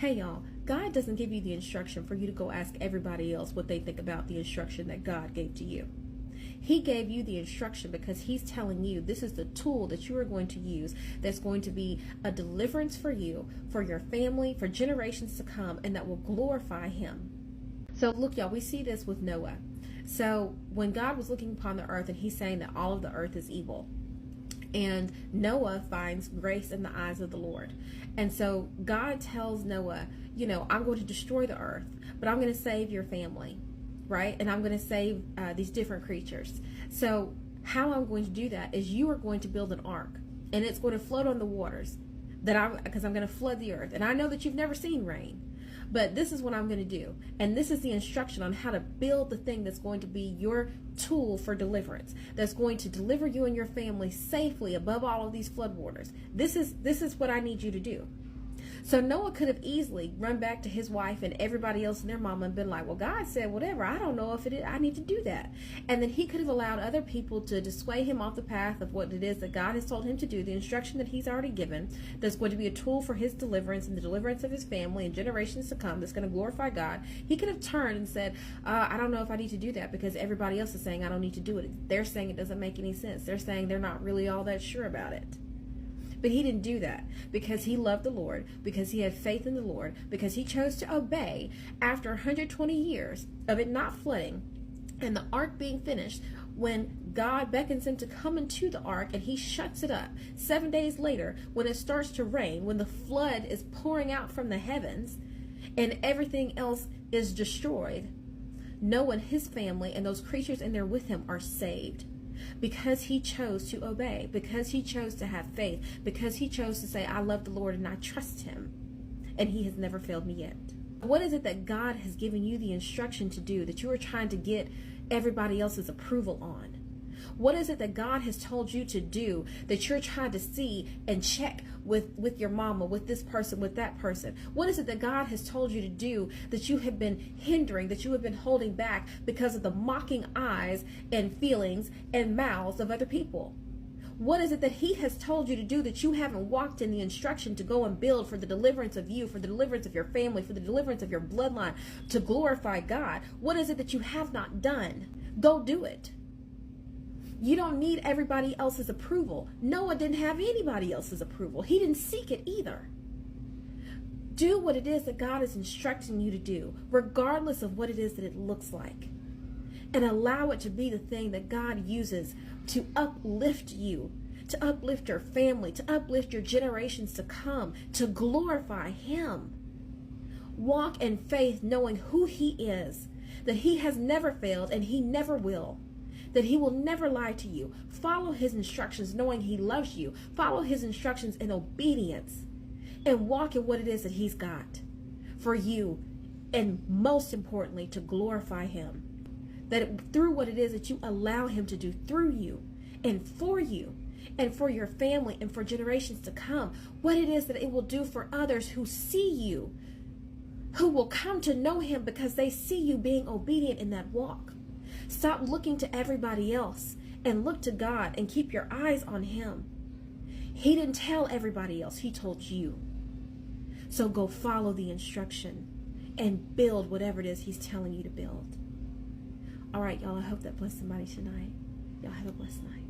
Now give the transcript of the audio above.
Hey y'all, God doesn't give you the instruction for you to go ask everybody else what they think about the instruction that God gave to you. He gave you the instruction because he's telling you this is the tool that you are going to use that's going to be a deliverance for you, for your family, for generations to come, and that will glorify him. So look, y'all, we see this with Noah. So when God was looking upon the earth and he's saying that all of the earth is evil, and Noah finds grace in the eyes of the Lord. And so God tells Noah, I'm going to destroy the earth, but I'm going to save your family, right? And I'm going to save these different creatures. So how I'm going to do that is you are going to build an ark, and it's going to float on the waters because I'm going to flood the earth. And I know that you've never seen rain, but this is what I'm going to do. And this is the instruction on how to build the thing that's going to be your tool for deliverance, that's going to deliver you and your family safely above all of these floodwaters. This is what I need you to do. So Noah could have easily run back to his wife and everybody else and their mama and been like, well, God said whatever. I don't know if I need to do that. And then he could have allowed other people to dissuade him off the path of what it is that God has told him to do, the instruction that he's already given, that's going to be a tool for his deliverance and the deliverance of his family and generations to come, that's going to glorify God. He could have turned and said, I don't know if I need to do that because everybody else is saying I don't need to do it. They're saying it doesn't make any sense. They're saying they're not really all that sure about it. But he didn't do that because he loved the Lord, because he had faith in the Lord, because he chose to obey after 120 years of it not flooding and the ark being finished. When God beckons him to come into the ark and he shuts it up 7 days later, when it starts to rain, when the flood is pouring out from the heavens and everything else is destroyed, Noah and his family and those creatures in there with him are saved. Because he chose to obey, because he chose to have faith, because he chose to say, I love the Lord and I trust him, and he has never failed me yet. What is it that God has given you the instruction to do that you are trying to get everybody else's approval on? What is it that God has told you to do that you're trying to see and check with your mama, with this person, with that person? What is it that God has told you to do that you have been hindering, that you have been holding back because of the mocking eyes and feelings and mouths of other people? What is it that he has told you to do that you haven't walked in the instruction to go and build for the deliverance of you, for the deliverance of your family, for the deliverance of your bloodline, to glorify God? What is it that you have not done? Go do it. You don't need everybody else's approval. Noah didn't have anybody else's approval. He didn't seek it either. Do what it is that God is instructing you to do, regardless of what it is that it looks like. And allow it to be the thing that God uses to uplift you, to uplift your family, to uplift your generations to come, to glorify him. Walk in faith knowing who he is, that he has never failed and he never will. That he will never lie to you. Follow his instructions knowing he loves you. Follow his instructions in obedience. And walk in what it is that he's got for you. And most importantly, to glorify him. That through what it is that you allow him to do through you and for your family and for generations to come. What it is that it will do for others who see you. Who will come to know him because they see you being obedient in that walk. Stop looking to everybody else and look to God and keep your eyes on him. He didn't tell everybody else. He told you. So go follow the instruction and build whatever it is he's telling you to build. All right, y'all, I hope that blessed somebody tonight. Y'all have a blessed night.